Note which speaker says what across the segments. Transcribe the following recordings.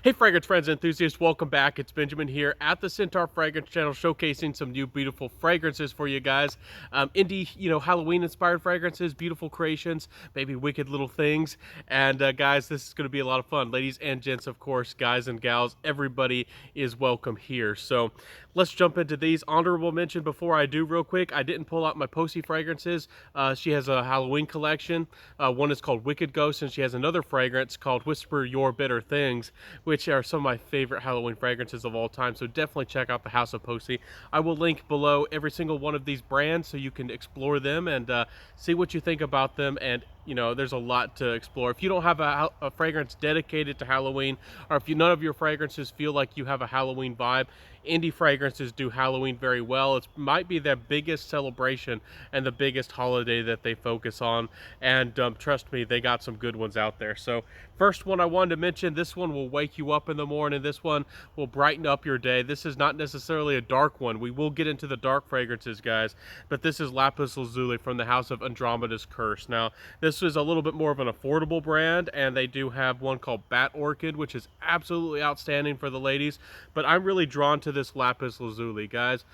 Speaker 1: Hey fragrance friends and enthusiasts, welcome back. It's Benjamin here at the Centaur Fragrance Channel, showcasing some new beautiful fragrances for you guys. Indie, Halloween inspired fragrances, beautiful creations, maybe wicked little things. And guys, this is going to be a lot of fun. Ladies and gents, of course, guys and gals, everybody is welcome here. So let's jump into these. Honorable mention before I do real quick, I didn't pull out my Posey fragrances. She has a Halloween collection. One is called Wicked Ghost, and she has another fragrance called Whisper Your Bitter Things, which are some of my favorite Halloween fragrances of all time. So definitely check out the House of Posey. I will link below every single one of these brands so you can explore them and see what you think about them. And there's a lot to explore. If you don't have a fragrance dedicated to Halloween, or if none of your fragrances feel like you have a Halloween vibe, indie fragrances do Halloween very well. It might be their biggest celebration and the biggest holiday that they focus on. And trust me, they got some good ones out there. So first one I wanted to mention, this one will wake you up in the morning. This one will brighten up your day. This is not necessarily a dark one. We will get into the dark fragrances, guys, but this is Lapis Lazuli from the House of Andromeda's Curse. Now, this is a little bit more of an affordable brand, and they do have one called Bat Orchid, which is absolutely outstanding for the ladies, but I'm really drawn to this Lapis Lazuli, guys.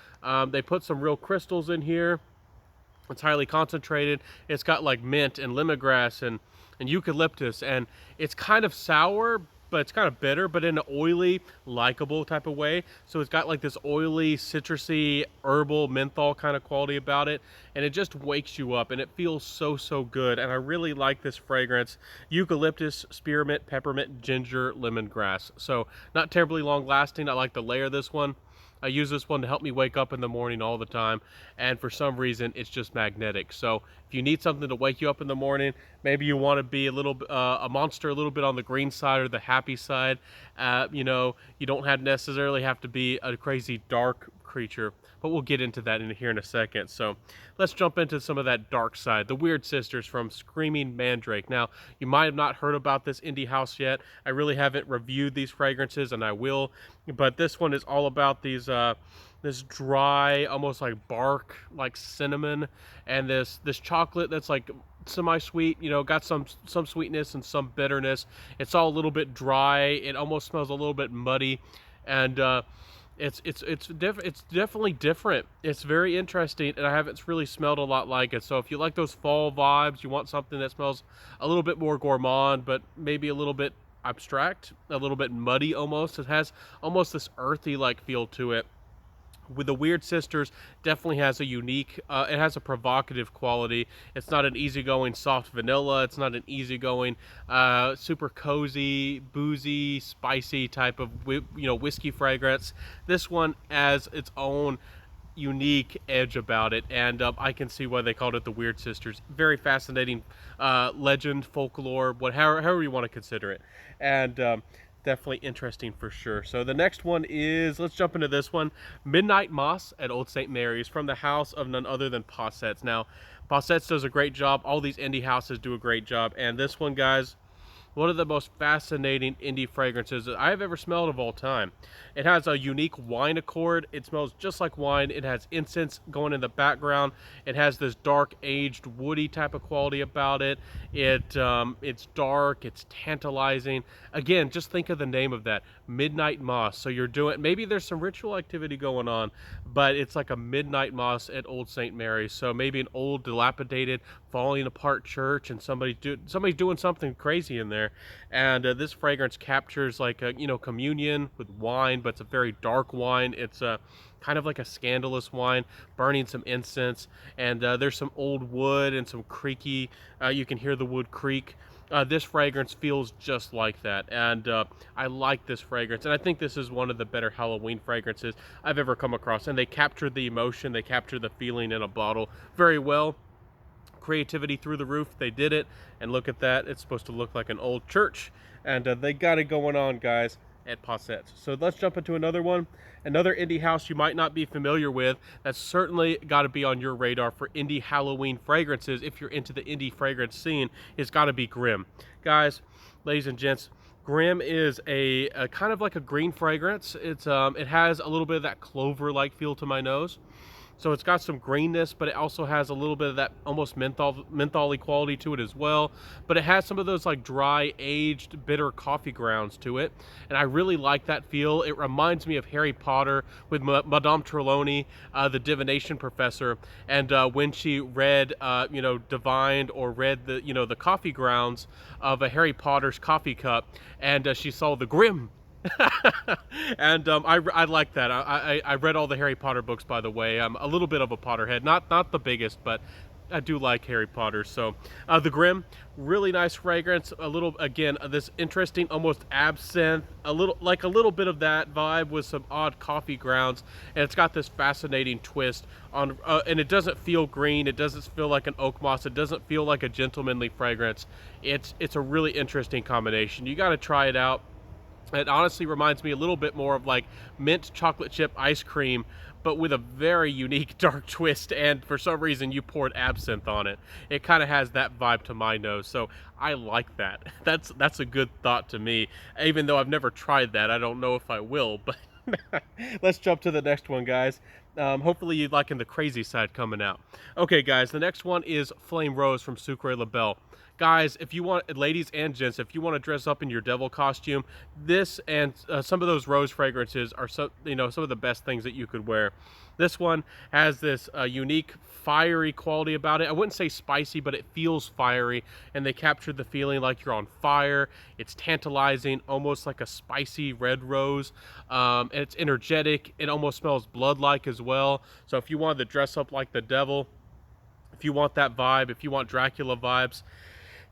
Speaker 1: They put some real crystals in here. It's highly concentrated. It's got like mint and lemongrass and eucalyptus, and it's kind of sour, but it's kind of bitter, but in an oily, likable type of way. So it's got like this oily, citrusy, herbal, menthol kind of quality about it, and it just wakes you up, and it feels so good. And I really like this fragrance: eucalyptus, spearmint, peppermint, ginger, lemongrass. So not terribly long lasting. I like to layer this one. I use this one to help me wake up in the morning all the time, and for some reason it's just magnetic. So if you need something to wake you up in the morning, maybe you want to be a monster a little bit on the green side or the happy side, you don't necessarily have to be a crazy dark creature, but we'll get into that here in a second. So let's jump into some of that dark side. The Weird Sisters from Screaming Mandrake. Now, you might have not heard about this indie house yet. I really haven't reviewed these fragrances, and I will, but this one is all about this dry, almost like bark, like cinnamon, and this chocolate that's like semi-sweet, got some sweetness and some bitterness. It's all a little bit dry. It almost smells a little bit muddy, and it's definitely different. It's very interesting, and I haven't really smelled a lot like it. So if you like those fall vibes, you want something that smells a little bit more gourmand, but maybe a little bit abstract, a little bit muddy almost. It has almost this earthy like feel to it. With the Weird Sisters, definitely has a unique, it has a provocative quality. It's not an easygoing soft vanilla. It's not an easygoing, super cozy, boozy, spicy type of whiskey fragrance. This one has its own unique edge about it, and I can see why they called it the Weird Sisters. Very fascinating legend, folklore, however you want to consider it, and definitely interesting for sure. So the next one is, let's jump into this one, Midnight Moss at Old St. Mary's from the house of none other than Possetts. Now, Possetts does a great job. All these indie houses do a great job, and this one, guys, one of the most fascinating indie fragrances that I've ever smelled of all time. It has a unique wine accord. It smells just like wine. It has incense going in the background. It has this dark, aged, woody type of quality about it. It's dark. It's tantalizing. Again, just think of the name of that, Midnight Moss. So you're doing, maybe there's some ritual activity going on, but it's like a midnight moss at Old St. Mary's. So maybe an old, dilapidated, falling apart church, and somebody's doing something crazy in there. And this fragrance captures like a communion with wine, but it's a very dark wine. It's a kind of like a scandalous wine, burning some incense, and there's some old wood and some creaky, you can hear the wood creak. This fragrance feels just like that, and I like this fragrance, and I think this is one of the better Halloween fragrances I've ever come across. And they captured the emotion, they captured the feeling in a bottle very well. Creativity through the roof. They did it, and look at that. It's supposed to look like an old church, and they got it going on, guys, at Possetts. So let's jump into another one. Another indie house you might not be familiar with, that's certainly got to be on your radar for indie Halloween fragrances if you're into the indie fragrance scene, is got to be Grimm. Guys, ladies and gents, Grimm is a kind of like a green fragrance. It has a little bit of that clover-like feel to my nose. So it's got some greenness, but it also has a little bit of that almost mentholy quality to it as well. But it has some of those like dry, aged, bitter coffee grounds to it, and I really like that feel. It reminds me of Harry Potter with Madame Trelawney, the divination professor, and when she read, divined or read the coffee grounds of a Harry Potter's coffee cup, and she saw the Grim. And I like that. I read all the Harry Potter books, by the way. I'm a little bit of a Potterhead, not the biggest, but I do like Harry Potter. So the Grim, really nice fragrance. A little, again, this interesting, almost absinthe, a little bit of that vibe with some odd coffee grounds, and it's got this fascinating twist on. And it doesn't feel green. It doesn't feel like an oak moss. It doesn't feel like a gentlemanly fragrance. It's a really interesting combination. You got to try it out. It honestly reminds me a little bit more of like mint chocolate chip ice cream, but with a very unique dark twist, and for some reason you poured absinthe on it. It kind of has that vibe to my nose, so I like that. That's a good thought to me. Even though I've never tried that, I don't know if I will, but let's jump to the next one, guys. Hopefully you're liking the crazy side coming out. Okay, guys, the next one is Flame Rose from Sucre Label. Guys, if you want, ladies and gents, if you want to dress up in your devil costume, this and some of those rose fragrances are some of the best things that you could wear. This one has this unique fiery quality about it. I wouldn't say spicy, but it feels fiery, and they captured the feeling like you're on fire. It's tantalizing, almost like a spicy red rose. And it's energetic. It almost smells blood-like as well. So if you wanted to dress up like the devil, if you want that vibe, if you want Dracula vibes,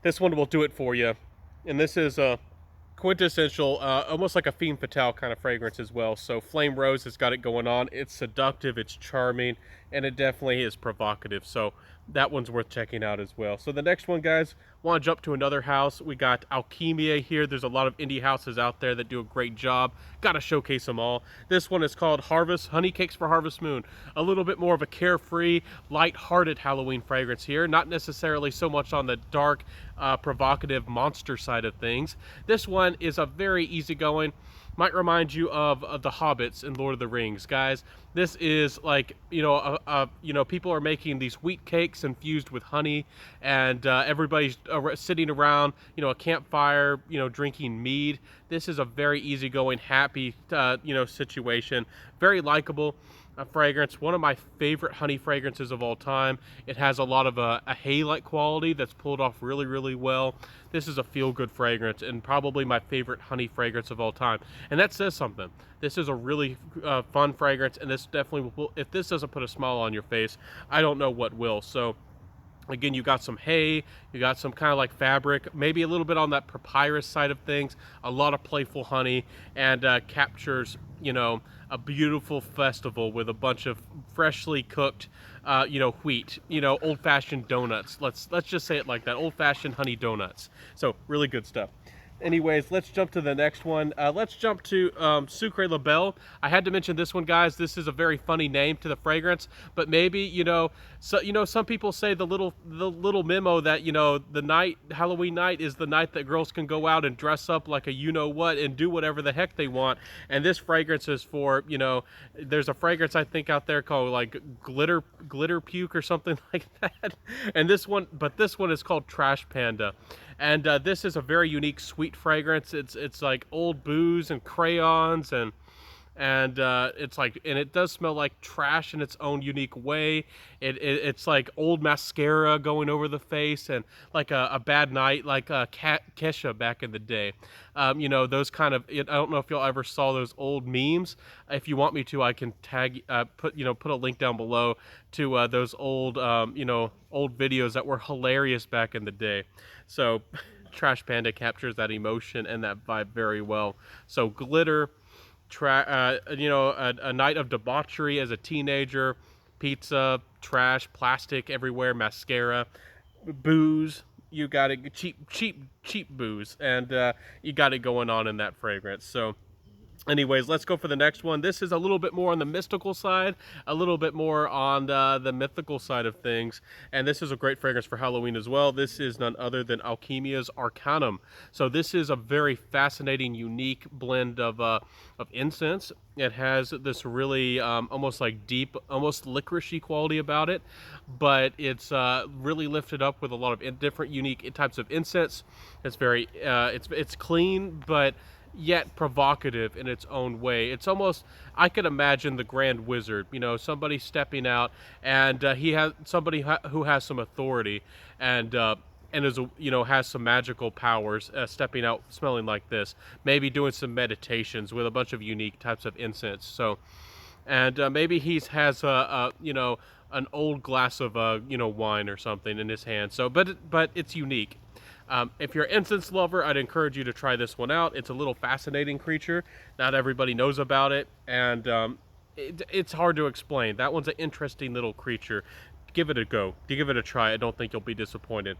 Speaker 1: this one will do it for you. And this is a quintessential, almost like a femme fatale kind of fragrance as well. So Flame Rose has got it going on. It's seductive, it's charming, and it definitely is provocative. So that one's worth checking out as well. So the next one, guys, want to jump to another house. We got Alchemia here. There's a lot of indie houses out there that do a great job. Got to showcase them all. This one is called Harvest Honey Cakes for Harvest Moon. A little bit more of a carefree, light-hearted Halloween fragrance here. Not necessarily so much on the dark, provocative monster side of things. This one is a very easygoing, might remind you of the Hobbits in Lord of the Rings, guys. This is like, people are making these wheat cakes infused with honey, and everybody's sitting around, a campfire, drinking mead. This is a very easygoing, happy, situation. Very likable. Fragrance, one of my favorite honey fragrances of all time. It has a lot of a hay-like quality that's pulled off really, really well. This is a feel-good fragrance and probably my favorite honey fragrance of all time. And that says something. This is a really fun fragrance, and this definitely will, if this doesn't put a smile on your face, I don't know what will. So again, you got some hay, you got some kind of like fabric, maybe a little bit on that papyrus side of things, a lot of playful honey, and captures, a beautiful festival with a bunch of freshly cooked, wheat, old-fashioned donuts. Let's just say it like that, old-fashioned honey donuts. So really good stuff. Anyways, let's jump to the next one. Let's jump to Sucre Label. I had to mention this one, guys. This is a very funny name to the fragrance, but maybe some people say the little memo that the Halloween night is the night that girls can go out and dress up like a what and do whatever the heck they want. And this fragrance is for there's a fragrance I think out there called like glitter puke or something like that. And this one is called Trash Panda. And this is a very unique sweet fragrance. It's like old booze and crayons, and it's like, and it does smell like trash in its own unique way. It's like old mascara going over the face, and like a bad night, like Kesha back in the day. Those kind of, I don't know if y'all ever saw those old memes. If you want me to, I can put a link down below to those old old videos that were hilarious back in the day. So Trash Panda captures that emotion and that vibe very well. So glitter, a night of debauchery as a teenager, pizza, trash, plastic everywhere, mascara, booze. You got it, cheap booze, and you got it going on in that fragrance. So Anyways, let's go for the next one. This is a little bit more on the mystical side, a little bit more on the mythical side of things. And this is a great fragrance for Halloween as well. This is none other than Alchemia's Arcanum. So this is a very fascinating, unique blend of incense. It has this really almost like deep, almost licoricey quality about it, but it's really lifted up with a lot of different, unique types of incense. It's very, it's clean, but yet provocative in its own way. It's almost, I could imagine the Grand Wizard, somebody stepping out, and he has somebody who has some authority, and is has some magical powers, stepping out smelling like this, maybe doing some meditations with a bunch of unique types of incense. So, and maybe he has an old glass of wine or something in his hand. So, but it's unique. If you're an incense lover, I'd encourage you to try this one out. It's a little fascinating creature. Not everybody knows about it, and it's hard to explain. That one's an interesting little creature. Give it a go. Give it a try. I don't think you'll be disappointed.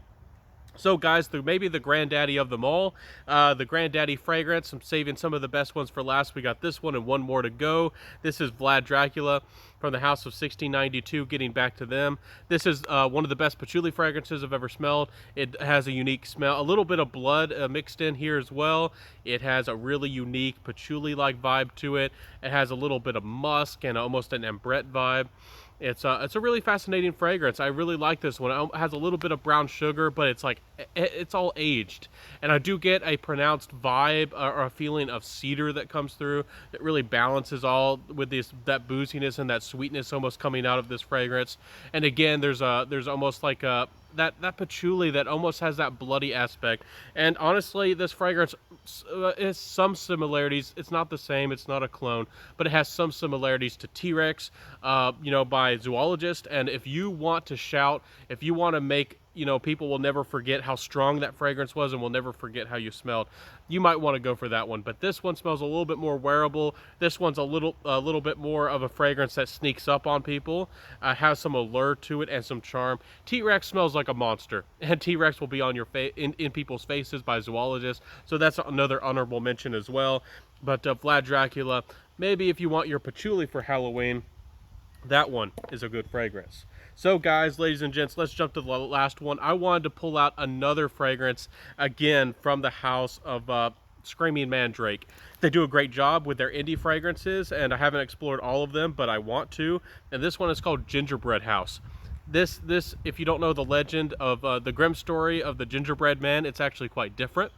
Speaker 1: So guys, maybe the granddaddy of them all, the granddaddy fragrance. I'm saving some of the best ones for last. We got this one and one more to go. This is Vlad Dracula from the House of 1692, getting back to them. This is one of the best patchouli fragrances I've ever smelled. It has a unique smell, a little bit of blood mixed in here as well. It has a really unique patchouli-like vibe to it. It has a little bit of musk and almost an ambrette vibe. It's a really fascinating fragrance. I really like this one. It has a little bit of brown sugar, but it's like it's all aged, and I do get a pronounced vibe or a feeling of cedar that comes through that really balances all with that booziness and that sweetness almost coming out of this fragrance. And again, there's almost like that patchouli that almost has that bloody aspect. And honestly, this fragrance has some similarities. It's not the same, it's not a clone, but it has some similarities to T-Rex, by Zoologist. And if you want to shout, if you want to make, people will never forget how strong that fragrance was and will never forget how you smelled, you might want to go for that one. But this one smells a little bit more wearable. This one's a little bit more of a fragrance that sneaks up on people, has some allure to it and some charm. T-Rex smells like a monster, and T-Rex will be on your in people's faces by Zoologists, so that's another honorable mention as well. But Vlad Dracula, maybe if you want your patchouli for Halloween, that one is a good fragrance. So guys, ladies and gents, let's jump to the last one. I wanted to pull out another fragrance, again, from the house of Screaming Mandrake. They do a great job with their indie fragrances, and I haven't explored all of them, but I want to. And this one is called Gingerbread House. This, if you don't know the legend of the grim story of the gingerbread man, it's actually quite different.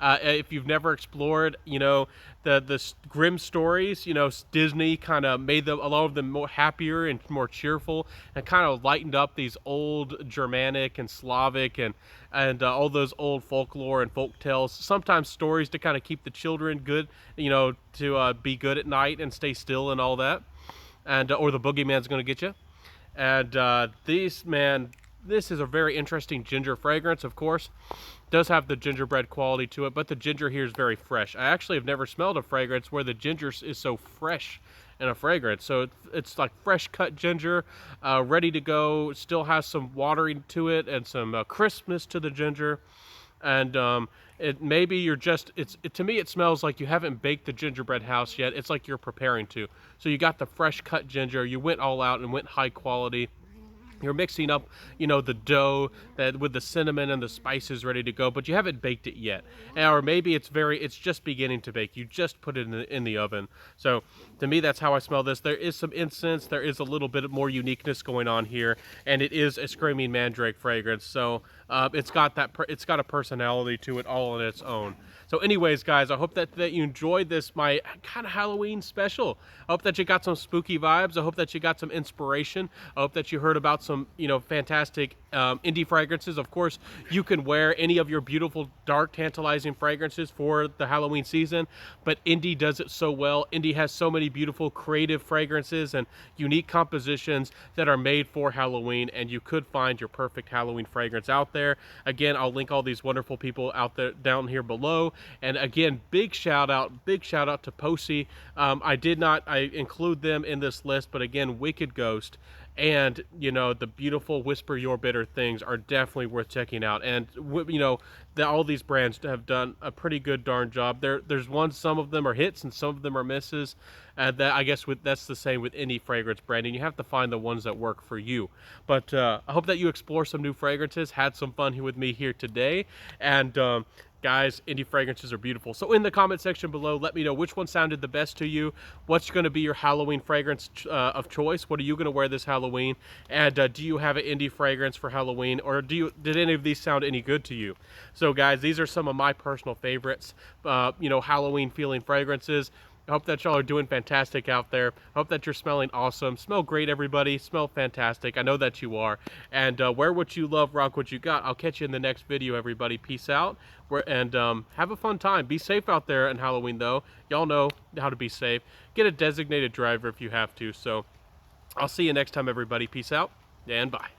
Speaker 1: If you've never explored, the grim stories, Disney kind of made them, a lot of them, more happier and more cheerful, and kind of lightened up these old Germanic and Slavic and all those old folklore and folk tales. Sometimes stories to kind of keep the children good, to be good at night and stay still and all that, and or the boogeyman's going to get you. And this is a very interesting ginger fragrance, of course. Does have the gingerbread quality to it, but the ginger here is very fresh. I actually have never smelled a fragrance where the ginger is so fresh in a fragrance. So it's like fresh cut ginger, ready to go, still has some watering to it and some crispness to the ginger. And it maybe you're just, to me it smells like you haven't baked the gingerbread house yet. It's like you're preparing to. So you got the fresh cut ginger, you went all out and went high quality. You're mixing up, the dough that with the cinnamon and the spices ready to go, but you haven't baked it yet. Or maybe it's just beginning to bake. You just put it in the oven. So to me, that's how I smell this. There is some incense. There is a little bit more uniqueness going on here, and it is a Screaming Mandrake fragrance. So it's got a personality to it all on its own. So anyways, guys, I hope that you enjoyed this, my kind of Halloween special. I hope that you got some spooky vibes. I hope that you got some inspiration. I hope that you heard about some, fantastic indie fragrances. Of course, you can wear any of your beautiful, dark, tantalizing fragrances for the Halloween season, but indie does it so well. Indie has so many beautiful, creative fragrances and unique compositions that are made for Halloween, and you could find your perfect Halloween fragrance out there. Again, I'll link all these wonderful people out there down here below. And again, big shout out to Posey. I include them in this list, but again, Wicked Ghost and you know, the beautiful Whisper Your Bitter Things are definitely worth checking out. And you know, all these brands have done a pretty good darn job. There's one, some of them are hits and some of them are misses. That, I guess, that's the same with any fragrance brand, and you have to find the ones that work for you. But I hope that you explore some new fragrances, had some fun here with me here today, and guys, indie fragrances are beautiful. So in the comment section below, let me know which one sounded the best to you. What's going to be your Halloween fragrance of choice? What are you going to wear this Halloween? And do you have an indie fragrance for Halloween, or did any of these sound any good to you? So guys, these are some of my personal favorites, you know, Halloween feeling fragrances. I hope that y'all are doing fantastic out there. I hope that you're smelling awesome. Smell great, everybody. Smell fantastic. I know that you are. And wear what you love, rock what you got. I'll catch you in the next video, everybody. Peace out. And have a fun time. Be safe out there on Halloween, though. Y'all know how to be safe. Get a designated driver if you have to. So I'll see you next time, everybody. Peace out and bye.